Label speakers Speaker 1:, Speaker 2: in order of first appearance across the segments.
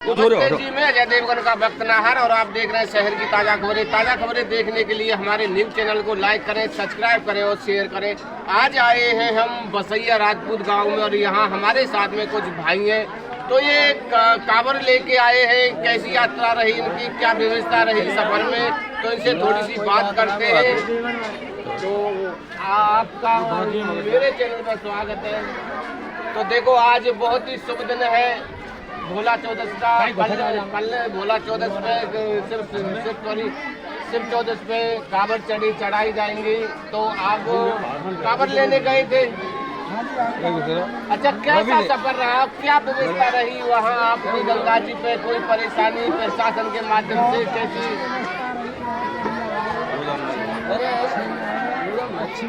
Speaker 1: जी में अजय देवगन का वक्त नाहर और आप देख रहे हैं शहर की ताज़ा खबरें। ताज़ा खबरें देखने के लिए हमारे न्यूज़ चैनल को लाइक करें, सब्सक्राइब करें और शेयर करें। आज आए हैं हम बसैया राजपूत गांव में और यहाँ हमारे साथ में कुछ भाई हैं। तो ये कांवर लेके आए हैं, कैसी यात्रा रही इनकी, क्या व्यवस्था रही सफर में, तो इनसे थोड़ी सी बात करते हैं। तो आपका मेरे चैनल पर स्वागत है। तो देखो आज बहुत ही शुभ दिन है, भोला चौदस का। कल भोला चौदस पे सिर्फ चौदस पे कांवर चढ़ाई जाएंगी। तो आप कांवर लेने गए थे। अच्छा, कैसा सफर रहा, क्या व्यवस्था रही वहाँ आपकी गंगा जी पे? कोई परेशानी प्रशासन के माध्यम से कैसी? अच्छी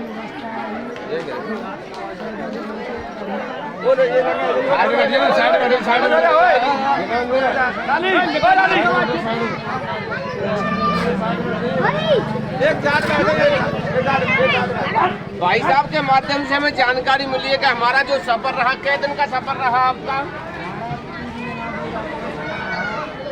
Speaker 1: भाई साहब के माध्यम से हमें जानकारी मिली है कि हमारा जो सफर रहा, कै दिन का सफर रहा आपका?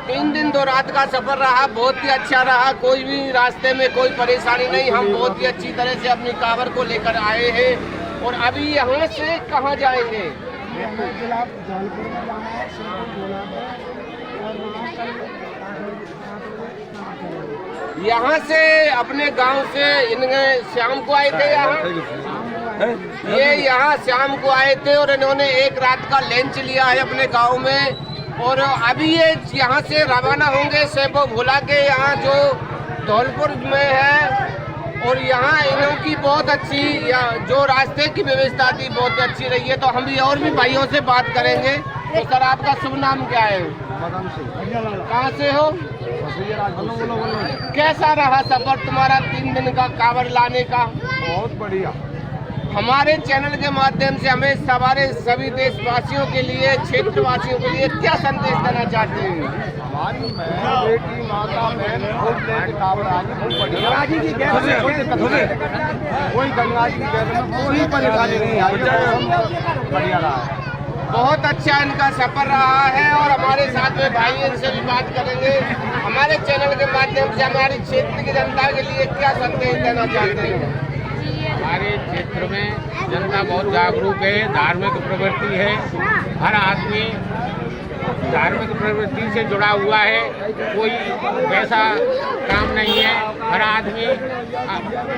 Speaker 1: 3 दिन 2 रात का सफर रहा। बहुत ही अच्छा रहा, कोई भी रास्ते में कोई परेशानी नहीं। हम बहुत ही अच्छी तरह से अपनी कांवर को लेकर आए हैं। और अभी यहाँ से कहाँ जाएंगे? यहाँ से अपने गांव से इनके शाम को आए थे ये यहाँ शाम को आए थे और इन्होंने 1 रात का लंच लिया है अपने गांव में। और अभी ये यहाँ से रवाना होंगे सेबो भोला के यहाँ जो धौलपुर में है। और यहाँ इन्हों की बहुत अच्छी जो रास्ते की व्यवस्था थी बहुत अच्छी रही है। तो हम भी और भी भाइयों से बात करेंगे। तो सर आपका शुभ नाम क्या है? कहाँ से हो? कैसा रहा सफर तुम्हारा 3 दिन का कांवर लाने का?
Speaker 2: बहुत बढ़िया।
Speaker 1: हमारे चैनल के माध्यम से हमें हमारे सभी देशवासियों के लिए, क्षेत्रवासियों के लिए क्या संदेश देना चाहते हैं?
Speaker 2: हमारी बेटी माता बहन खूब लेके कांवर आगे, खूब बढ़िया। कोई गंगा जी की कोई परेशानी नहीं आई, बढ़िया रहा।
Speaker 1: बहुत अच्छा इनका सफर रहा है। और हमारे साथ में भाई इनसे भी बात करेंगे। हमारे चैनल के माध्यम से हमारे क्षेत्र की जनता के लिए क्या संदेश देना चाहते हैं?
Speaker 3: हमारे क्षेत्र में जनता बहुत जागरूक है, धार्मिक प्रवृत्ति है। हर आदमी धार्मिक प्रवृत्ति से जुड़ा हुआ है, कोई वैसा काम नहीं है। हर आदमी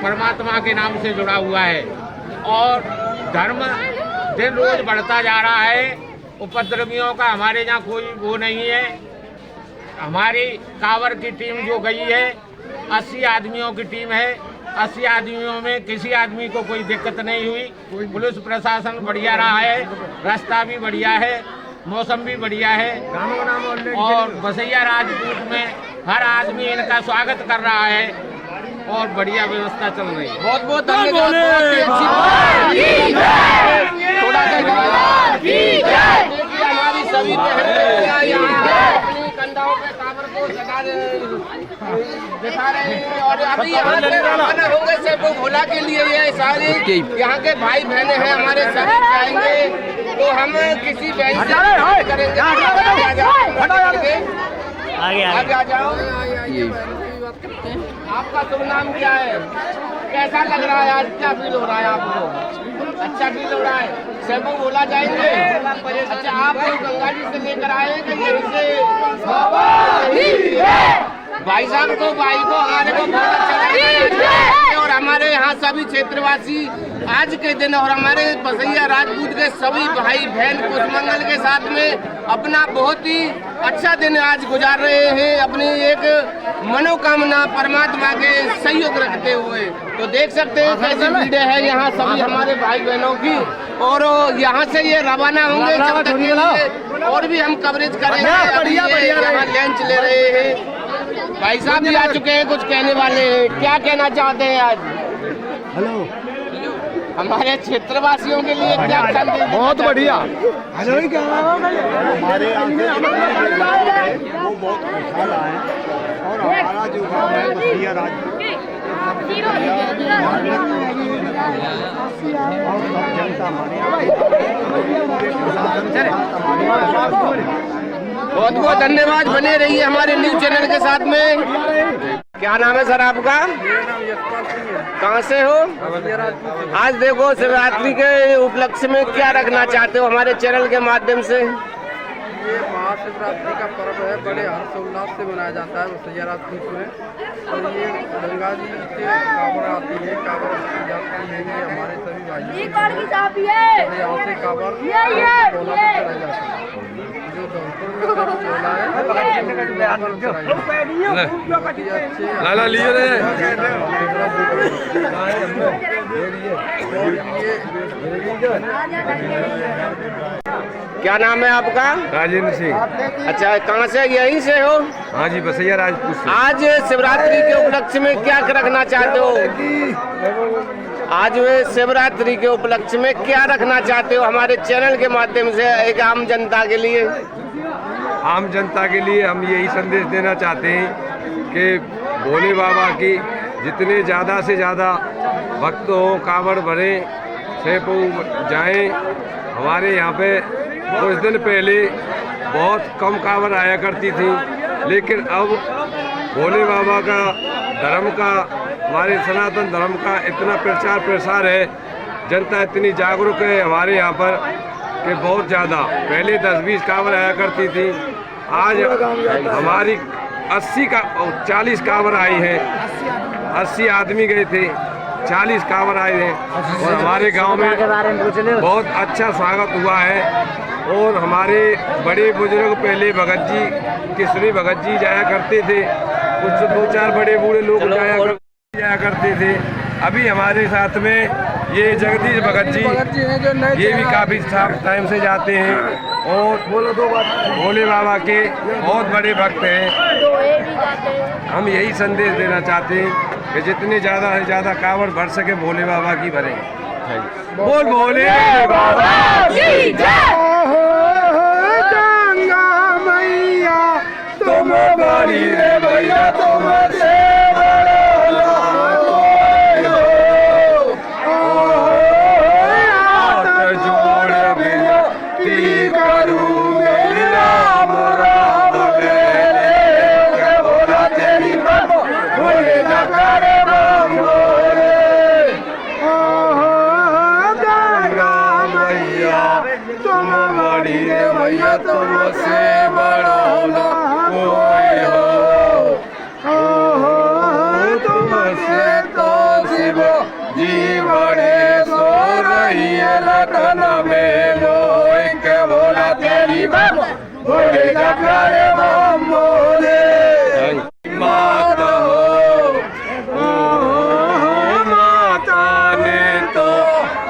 Speaker 3: परमात्मा के नाम से जुड़ा हुआ है और धर्म दिन रोज बढ़ता जा रहा है। उपद्रवियों का हमारे यहाँ कोई वो नहीं है। हमारी कांवर की टीम जो गई है 80 आदमियों की टीम है। 80 आदमियों में किसी आदमी को कोई दिक्कत नहीं हुई। पुलिस प्रशासन बढ़िया रहा है, रास्ता भी बढ़िया है, मौसम भी बढ़िया है। और बसैया राजपूत में हर आदमी इनका स्वागत कर रहा है और बढ़िया व्यवस्था चल रही है।
Speaker 1: बहुत बहुत धन्यवाद। हमारी सभी अपनी कंधाओं पे कांवर को दिखा रहे हैं। और अभी यहाँ से रवाना होंगे सेबो भोला के लिए। ये सारे यहाँ के भाई बहने हैं हमारे, सभी जाएंगे। तो हम किसी बहन से करेंगे, आगे आ जाओ। आपका शुभ नाम क्या है? कैसा लग रहा है आज, क्या फील हो रहा है आपको? अच्छा फील हो रहा है। सेबो भोला जाएंगे। अच्छा, आप गंगा जी से लेकर आए कि यहीं से? भाई साहब को, भाई को, हमारे को बहुत अच्छा लगा। और हमारे यहाँ सभी क्षेत्रवासी आज के दिन और हमारे बसैया राजपूत के सभी भाई बहन कुशमंगल के साथ में अपना बहुत ही अच्छा दिन आज गुजार रहे हैं, अपनी एक मनोकामना परमात्मा के सहयोग रखते हुए। तो देख सकते हैं कैसी भीड़ है यहाँ सभी हमारे भाई बहनों की। और यहाँ से ये रवाना होंगे जब तक के लिए और भी हम कवरेज करेंगे। यहाँ लंच ले रहे हैं, भाई साहब भी आ चुके हैं, कुछ कहने वाले हैं। क्या कहना चाहते हैं आज?
Speaker 2: हेलो,
Speaker 1: हमारे क्षेत्रवासियों के लिए क्या संदेश?
Speaker 2: बहुत बढ़िया। हेलो ही क्या हमारे यहाँ वो बहुत खुशहाल है। और हमारा जो गाँव है बसैया राजपूत और सब जनता हमारे
Speaker 1: बहुत बहुत धन्यवाद, बने रहिए हमारे न्यूज चैनल के साथ में। क्या नाम है सर आपका? कहाँ से हो? आज देखो शिवरात्रि के उपलक्ष्य में क्या रखना चाहते हो हमारे चैनल के माध्यम से?
Speaker 4: ये महाशिवरात्रि का पर्व है, बड़े हर्षोल्लास से मनाया जाता है बसैया राजपूत में। और ये गंगा जी से कांवड़ आती है, कांवड़ जाती है, ये हमारे सभी भाई यहाँ से कांवड़ टोला पर चढ़ाया जाता है। जो धौलपुर में सब टोला है
Speaker 1: क्या नाम है आपका?
Speaker 5: राजेंद्र सिंह।
Speaker 1: अच्छा, कहाँ से? यहीं से हो?
Speaker 5: हाँ जी, बसैया राजपूत से।
Speaker 1: आज शिवरात्रि के उपलक्ष्य में क्या रखना चाहते हो? आज वे शिवरात्रि के उपलक्ष्य में क्या रखना चाहते हो हमारे चैनल के माध्यम से एक आम जनता के लिए?
Speaker 5: आम जनता के लिए हम यही संदेश देना चाहते हैं कि भोले बाबा की जितने ज़्यादा से ज़्यादा भक्त हों, कांवड़ भरें, सेपो जाएं। हमारे यहाँ पे कुछ दिन पहले बहुत कम कांवड़ आया करती थी, लेकिन अब भोले बाबा का धर्म का, हमारे सनातन धर्म का इतना प्रचार प्रसार है, जनता इतनी जागरूक है हमारे यहाँ पर कि बहुत ज़्यादा। पहले 10-20 कांवड़ आया करती थी, आज हमारी 40 कांवड़ आई हैं। 80 आदमी गए थे, 40 कांवड़ आए हैं और हमारे गांव में बहुत अच्छा स्वागत हुआ है। और हमारे बड़े बुजुर्ग पहले भगत जी, किशोरी भगत जी जाया करते थे, कुछ 2-4 बड़े बूढ़े लोग जाया करते थे। अभी हमारे साथ में ये जगदीश भगत जी ये भी काफ़ी टाइम से जाते हैं और भोले बाबा के बहुत बड़े भक्त हैं। हम यही संदेश देना चाहते हैं कि जितने ज़्यादा से ज़्यादा कांवड़ भर सके भोले बाबा की भरें। बोल भोले बाबा की जय।
Speaker 2: गंगा मैया तुम बड़ी रे भैया, तुम से तुमसे बड़ा ना कोई हो, तुमसे तो शिव जी बड़े सो रही है लखन में मोह के बोला तेरी बम बोले जगरे बम बोले मात हो, माता ने तो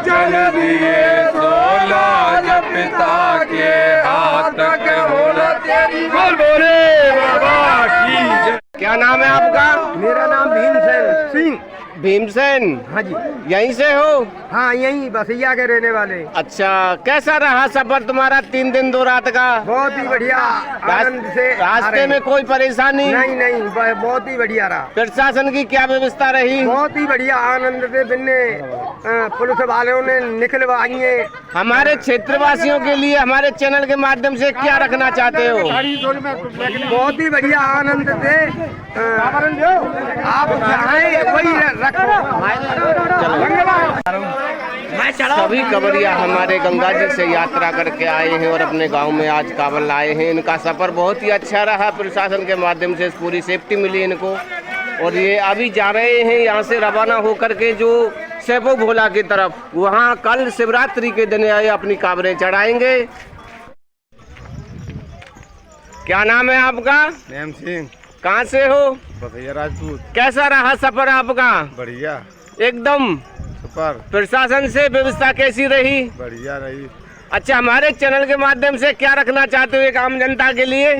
Speaker 2: जल दिए 16 पिता के भोले बाबा की जय।
Speaker 1: क्या नाम है आपका?
Speaker 2: मेरा नाम भीमसेन सिंह।
Speaker 1: भीमसेन?
Speaker 2: हाँ जी।
Speaker 1: यहीं से हो?
Speaker 2: हाँ, यहीं बसैया के रहने वाले।
Speaker 1: अच्छा, कैसा रहा सफर तुम्हारा 3 दिन 2 रात का?
Speaker 2: बहुत ही बढ़िया, आनंद से।
Speaker 1: रास्ते में कोई परेशानी?
Speaker 2: नहीं, बहुत ही बढ़िया रहा।
Speaker 1: प्रशासन की क्या व्यवस्था रही?
Speaker 2: बहुत ही बढ़िया, आनंद से बिन्ने पुलिस वालों ने निकलवाई है। हमारे
Speaker 1: क्षेत्रवासियों के लिए हमारे चैनल के माध्यम से क्या रखना चाहते हो?
Speaker 2: बहुत ही बढ़िया, आनंद से आप चाहें वही रखो।
Speaker 1: सभी कांवड़िया हमारे गंगा जी से यात्रा करके आए हैं और अपने गांव में आज कांवड़ लाए हैं। इनका सफर बहुत ही अच्छा रहा, प्रशासन के माध्यम से पूरी सेफ्टी मिली इनको। और ये अभी जा रहे हैं यहाँ से रवाना होकर के जो सेपो भोला की तरफ, वहाँ कल शिवरात्रि के दिन आए अपनी कांवड़ें चढ़ाएंगे। क्या नाम है आपका?
Speaker 5: नेम सिंह।
Speaker 1: कहाँ से हो?
Speaker 5: बसैया राजपूत।
Speaker 1: कैसा रहा सफर आपका?
Speaker 5: बढ़िया
Speaker 1: एकदम।
Speaker 5: सुपर।
Speaker 1: प्रशासन से व्यवस्था कैसी रही?
Speaker 5: बढ़िया रही।
Speaker 1: अच्छा, हमारे चैनल के माध्यम से क्या रखना चाहते हो एक आम जनता के लिए?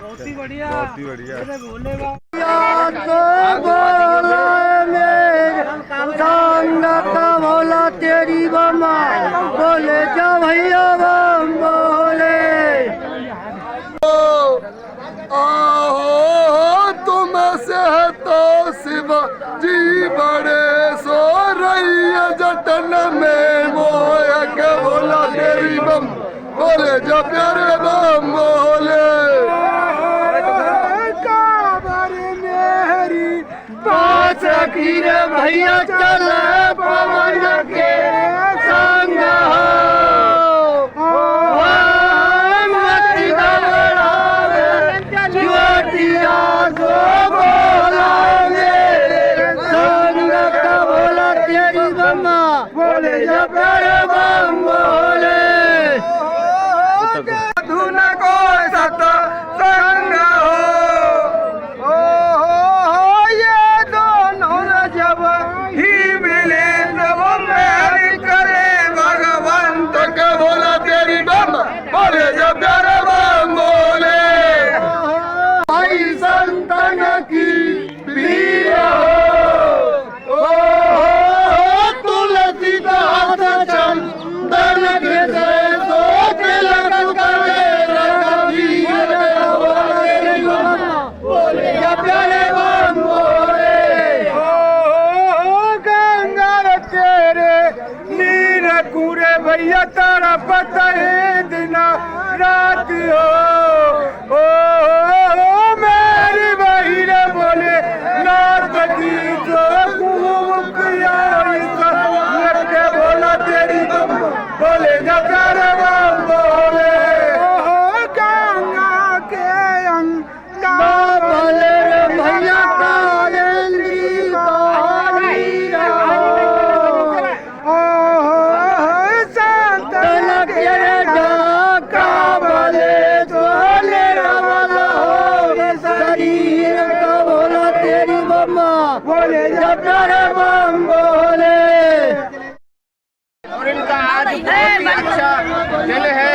Speaker 5: बहुत ही बढ़िया, बहुत ही बढ़िया।
Speaker 2: भोला तेरी बमा बोले जा भैया बम बोले। तुम से तो शिव जी बड़े सो रही है जतन में मोह के भोला तेरी बम
Speaker 5: बोले जो प्यारे बम बोले
Speaker 2: काबर मेरी पास की रे भैया चल पवन के संग हो मत घबरावे ज्योतिया को बोलावे संग का बोला तेरी बम्मा बोले जो प्यारे बम बोले धुन को सत संग हो ये दोनों जब ही मिले तब मेरी करे भगवंत के बोला तेरी बम बोले जब प्यारे बम बोले भाई संतन की प्रिय हो तुलसीदास चंदन के सो तिलक करे रघुवीर बोले जब प्यारे बम बोले गंगा तेरे नीर कूरे भैया तारा पता है दिन रात हो मेरी बहिर बोले नाथ की जो कुमुकिया के बोला तेरी बम बोले जब प्यारे बम बोले गंगा के अंगा बोले भैया कालेंद्री संतन के ढाका बोले तोले रवाला हो शरीर का बोला तेरी बम्मा बोले जब प्यारे बम बोले
Speaker 1: और इनका आज बहुत ही अच्छा दिल है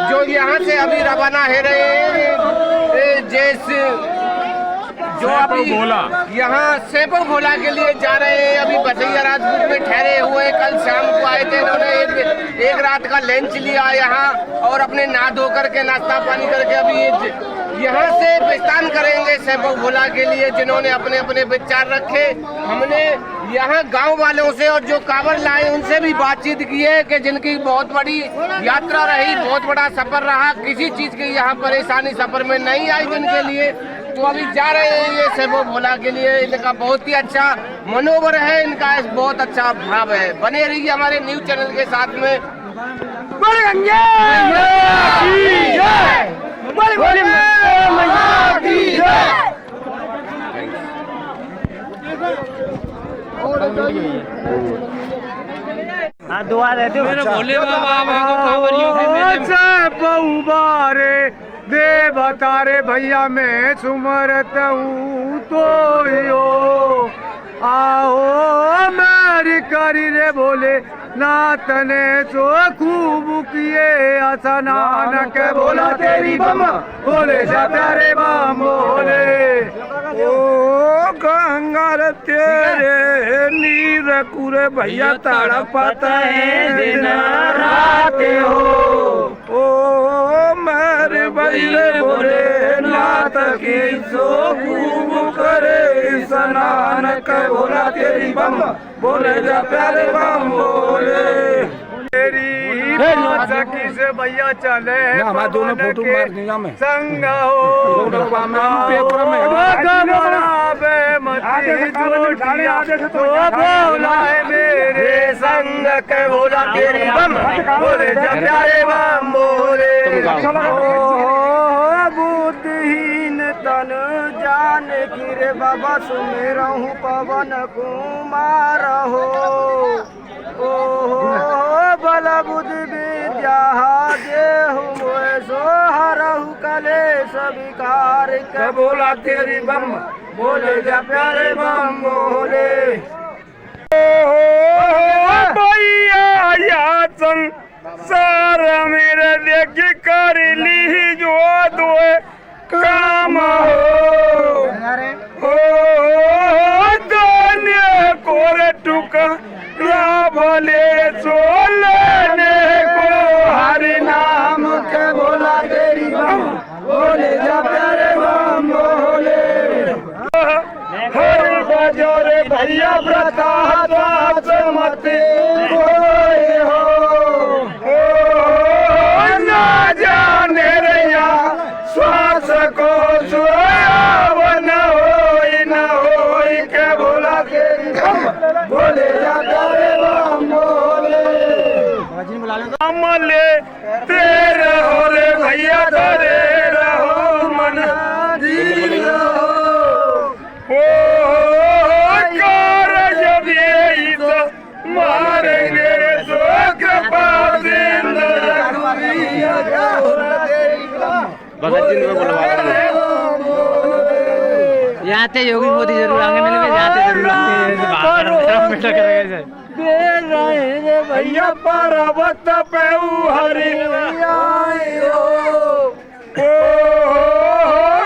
Speaker 1: जो यहाँ से अभी रवाना है रहे जैसे जो अभी यहाँ सेपो भोला के लिए जा रहे हैं। अभी बसैया राजपूत में ठहरे हुए कल शाम को आए थे। इन्होंने एक रात का लंच लिया यहाँ और अपने नहा धो करके नाश्ता पानी करके अभी यहाँ से प्रस्थान करेंगे सेपो भोला के लिए, जिन्होंने अपने अपने विचार रखे। हमने यहाँ गांव वालों से और जो कांवड़ लाए उनसे भी बातचीत की है कि जिनकी बहुत बड़ी यात्रा रही, बहुत बड़ा सफर रहा, किसी चीज की यहाँ परेशानी सफर में नहीं आई जिनके लिए, तो अभी जा रहे हैं ये सेपो भोला के लिए। इनका बहुत ही अच्छा मनोबल है, इनका बहुत अच्छा भाव है। बने रहिए हमारे न्यूज चैनल के साथ में।
Speaker 2: दुआ देते भोले बाबा दे बतारे भैया मैं सुमरत हूँ तो यो आओ मेरी करी रे बोले नातने सो खूब किए स्नान के बोला तेरी बम बोले जा प्यारे बम बोले ओ गंगा तेरे नीर कुरे भैया तड़पत है दिन रात हो ओ मेरे भैया बोले नाथ की सो खूब करे स्नान के बोला तेरी बम बोले जा प्यारे बम बोले तेरी सखी से भैया चले हमारे दोनों फोटो मार संग हो तो बोला है मेरे संग के बोला तेरी बम बोले जा प्यारे बम बोले बुद्धिहीन तन जान गिरे बाबा सुमेरा हूँ पवन कुमार हो बल बुद्ध विद्या देहु सो हरहु कले सविकार के बोला तेरी बम बोले जा प्यारे बम बोले भैया या संसार मेरे देख कर ली जो दो काम हो दान्य कोर टुका भले सोलने को हरि नाम के बोला तेरी बम बोले जा प्यारे बम बोले हरि बजो रे भैया प्रताप मत हो
Speaker 6: जाते योगी मोदी जरूर आगे मिलेंगे, जाते जरूर आएंगे।
Speaker 2: भैया पर्वत पे हरि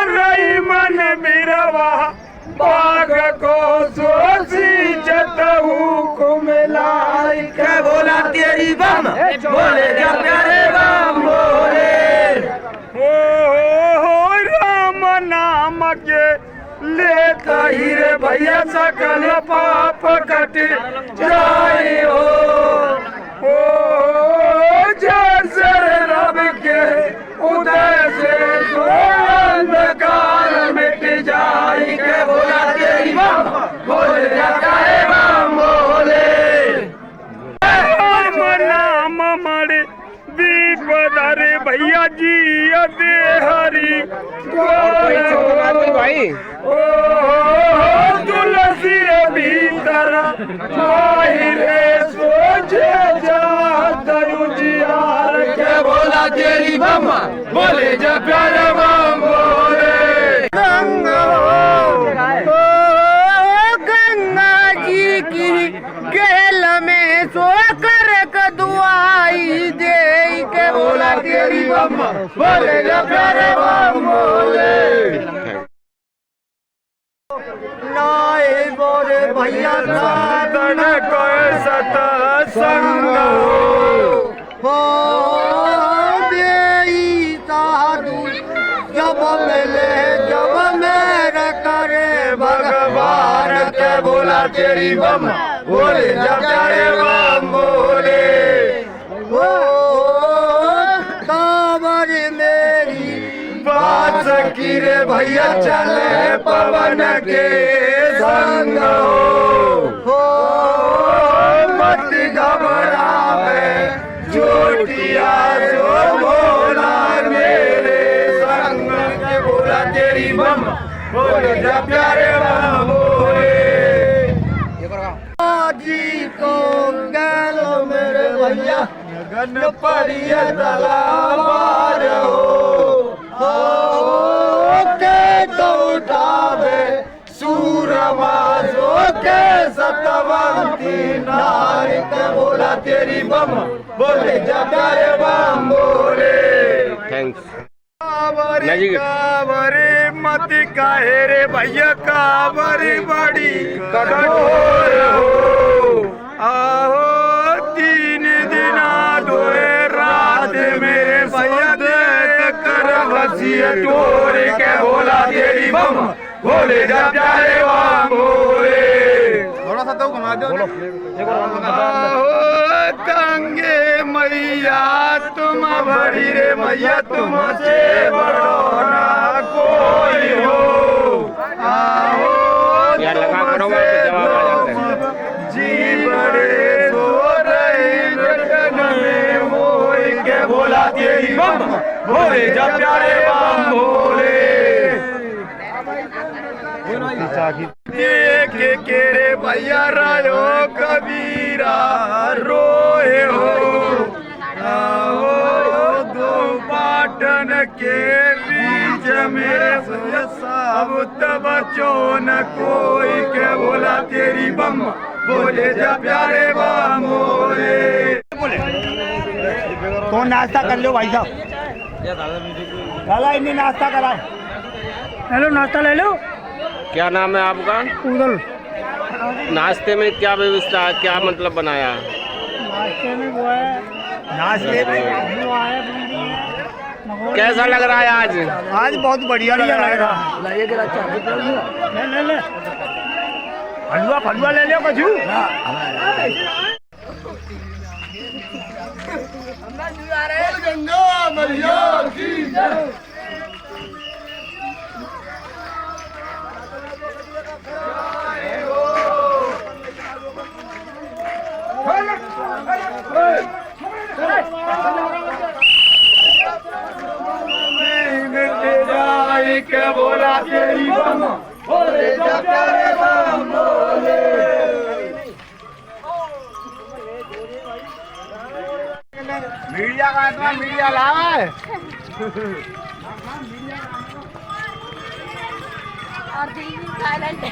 Speaker 2: रही मन बिरवा बाग को सोची जतहू को मिलाई के बोला तेरी बम बोले जा प्यारे बम बोले हो राम नाम के लेता ही रे भैया सकल पाप कट जाए हो जैसे रब के उदय से अंधकार मिट जाए के बोला तेरी बम बोले जाए बम बोले राम नाम मरे दीप धरे भैया जी अदे हरी
Speaker 1: भाई
Speaker 2: तुलसी रे भीतर रे सोचे जा दरुजियार के बोला तेरी बम बोले जा प्यारे बम बोले गंगा जी की गहल में सो कर दुआई दे के बोला तेरी बम बोले जा प्यारे बम बोले नाए बोरे भैया साधन कोई सत संग हो देई साधु जब मिले जब मेरा करे भगवान के बोला तेरी बम बोले जब तेरे बम बोले ओ कांवर मेरी बात की रे भैया चले पवन के संग हो मत घबरावे चोटिया जो बोला मेरे संग के बोला तेरी बम बोले जा प्यारे बम बोले जी को गल मेरे भैया गन पड़िए तलावार हो के तो उठावे सूरमासो के सतवंती नारी के बोला तेरी बम बोले जा प्यारे बम बोले
Speaker 1: थैंक्स।
Speaker 2: कावरे मत काहे रे भैया कावरे बड़ी कठोर हो आहो 3 दिन दोए रात मेरे भैया देख कर वसीयत तोड़ के बोला तेरी बम बोले जा प्यारे बम बोले थोड़ा सा तो घुमा दो गंगे मैया तुम भरी रे मैया तुमसे बड़ो ना कोई हो आओ
Speaker 1: यार लगा करो वहाँ पे जवाब आ जाते हैं।
Speaker 2: जी बड़े सो रहे जगन में मोह के बोला तेरी बम बोले जा प्यारे बम बोले देख के रे भैया रायो कबीरा रोए हो आओ दो पाटन के बीच में सब बच्चों न कोई के बोला तेरी बम बोले जा प्यारे बम बोले
Speaker 7: तो नाश्ता कर लो भाई साहब, लाला इन्हें नाश्ता कराओ। हेलो नाश्ता ले लो।
Speaker 1: क्या नाम है आपका?
Speaker 7: उदल।
Speaker 1: नाश्ते में क्या व्यवस्था है, क्या मतलब बनाया है?
Speaker 7: नाश्ते में वो है, नाश्ते में वो है
Speaker 1: कैसा लग रहा है आज?
Speaker 7: आज बहुत बढ़िया लग रहा है। ले हलवा फलवा ले लो कछु।
Speaker 2: गंगा मैया की जय। के बोला तेरी बम बोले जा प्यारे बम बोले मीडिया का इतना मीडिया लावा है
Speaker 8: और दिल्ली साइलेंट है।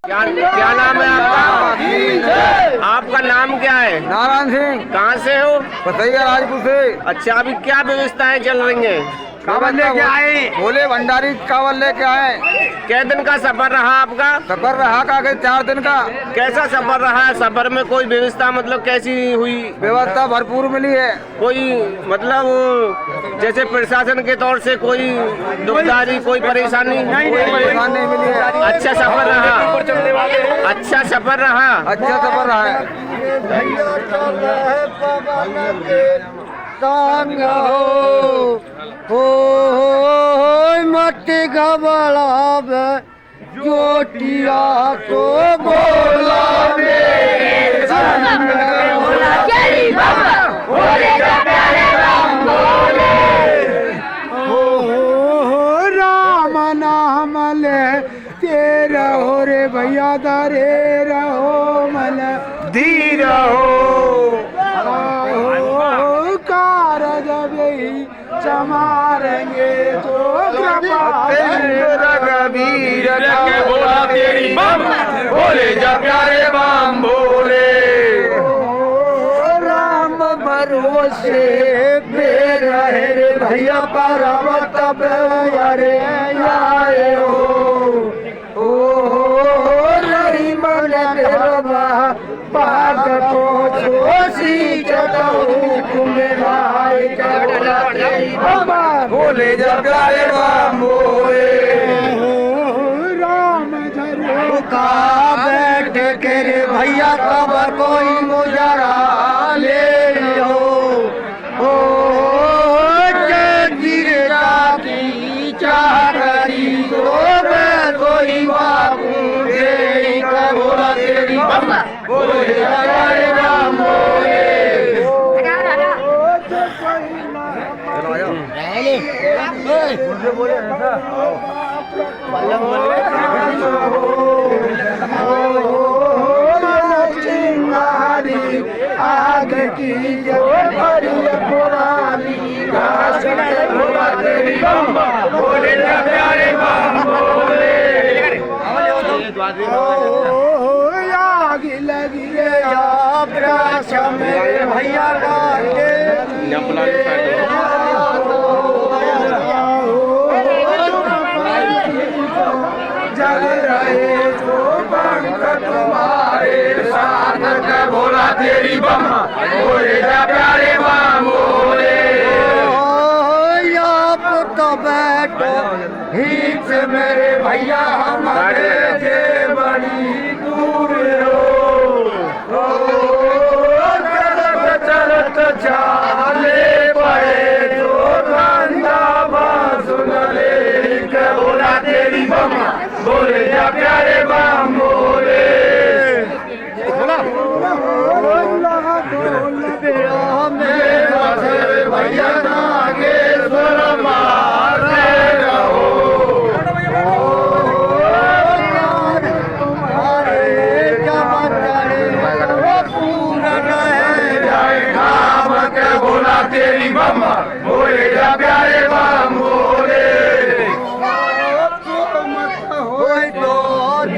Speaker 1: क्या नाम है आपका? आपका नाम क्या है?
Speaker 2: नारायण सिंह,
Speaker 1: कहाँ से हो?
Speaker 2: बसैया राजपुर से।
Speaker 1: अच्छा, अभी क्या व्यवस्थाएं चल रही हैं?
Speaker 2: कावल लेके आए, भोले भंडारी कावल लेके आए।
Speaker 1: कै दिन का सफर रहा आपका?
Speaker 2: सफर रहा का 4 दिन का।
Speaker 1: कैसा सफर रहा है? सफर में कोई व्यवस्था मतलब कैसी हुई?
Speaker 2: व्यवस्था भरपूर मिली है।
Speaker 1: कोई मतलब जैसे प्रशासन के तौर से कोई दुखदारी, कोई परेशानी?
Speaker 2: कोई परेशानी नहीं मिली है।
Speaker 1: अच्छा सफर रहा? अच्छा सफर रहा?
Speaker 2: अच्छा सफर रहा है। मट्टी घबराव जोटिया को बोला राम नाम ले तेरा हो रे भैया दारे रहो मन धीर हो कारज चमारेंगे तो रघुवीर बोला तेरी बम बोले जा प्यारे बम बोले राम भरोसे मेरा है रे भैया पर्वत अरे आए हो रही मन मेरा पाग को छोसी बोले जा प्यारे बोले राम झरो का बैठ के रे भैया कब कोई मुजरा ले हो गिरा की चाकरी तो मैं कोई बाबू दे बोला तेरी बोले जा प्यारे राम बोले आग की पुरानी बोले प्यारे आग लगी भैया जल रहे तो पंख तुम्हारे साथ बोला तेरी बम बोले जा प्यारे बम बोले आप तो बैठो हित मेरे भैया हमारे जे बड़ी दूर हो चलत चाले पड़े तो धंधा सुन ले बोला तेरी बम बोले जा प्यारे बम बोले भैया नागेश्वर मारे रहो तुम्हारे पूर्ण है काम के बोला तेरी बम बोले जा प्यारे बम बोले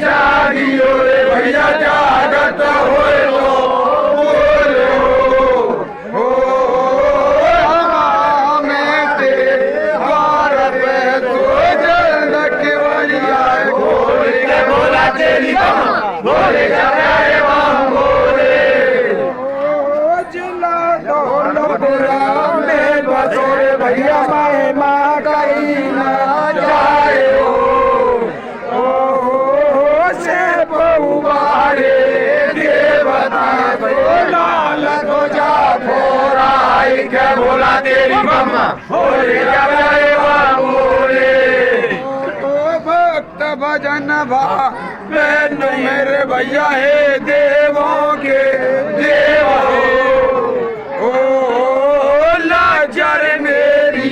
Speaker 2: जागियो रे भैया जागत होए तो मैं तेरे द्वार पे तो जल के बलिया खोल के बोला तेरी बम बोले जा प्यारे बम बोले जिला दौलतपुरा में बसोरे भैया माँ कहीं ना जाए बहुबारे देवता लाल को जा फोराई के बोला तेरी मम्मा बोले जा प्यारे बोले तो भक्त भजन भा मैंने मेरे भैया है देवों के देव हो लाजर मेरी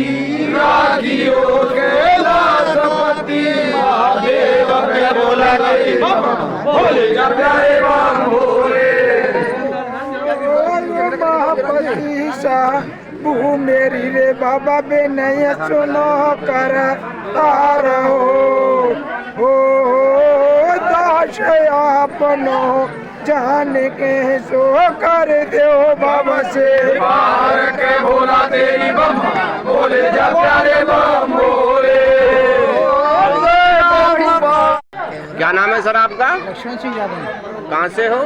Speaker 2: रागियों के लासपति महादेव के बोला तेरी मम्मा बोले जा प्यारे बम भोले बू मेरी रे बाबा बे नहीं सुनो कर तार हो दाश आपनो जान के सो कर दो बाबा से पार के भोला तेरी बम बोले जा प्यारे बम भोले।
Speaker 1: क्या नाम है सर आपका?
Speaker 4: लक्ष्मण सिंह यादव।
Speaker 1: कहाँ से हो?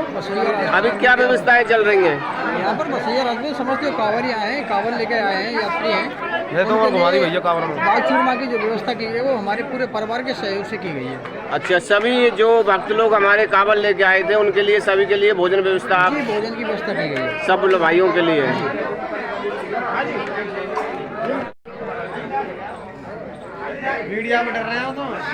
Speaker 1: अभी क्या व्यवस्थाएं चल रही हैं?
Speaker 4: यहाँ पर बसैया रात में समझते हो कांवरिया हैं, कांवर लेके आए हैं, यात्री हैं।
Speaker 2: ये तो घुमारी भैया कांवर में
Speaker 4: बाग चूरमा की जो व्यवस्था की गई है वो हमारे पूरे परिवार के सहयोग से की गई है।
Speaker 1: अच्छा, सभी जो भक्त लोग हमारे कांवड़ लेके आए थे उनके लिए, सभी के लिए भोजन व्यवस्था
Speaker 4: जी, भोजन की व्यवस्था की गई है
Speaker 1: सब भाइयों के लिए?
Speaker 7: मीडिया में डर रहे हो तो
Speaker 2: नहीं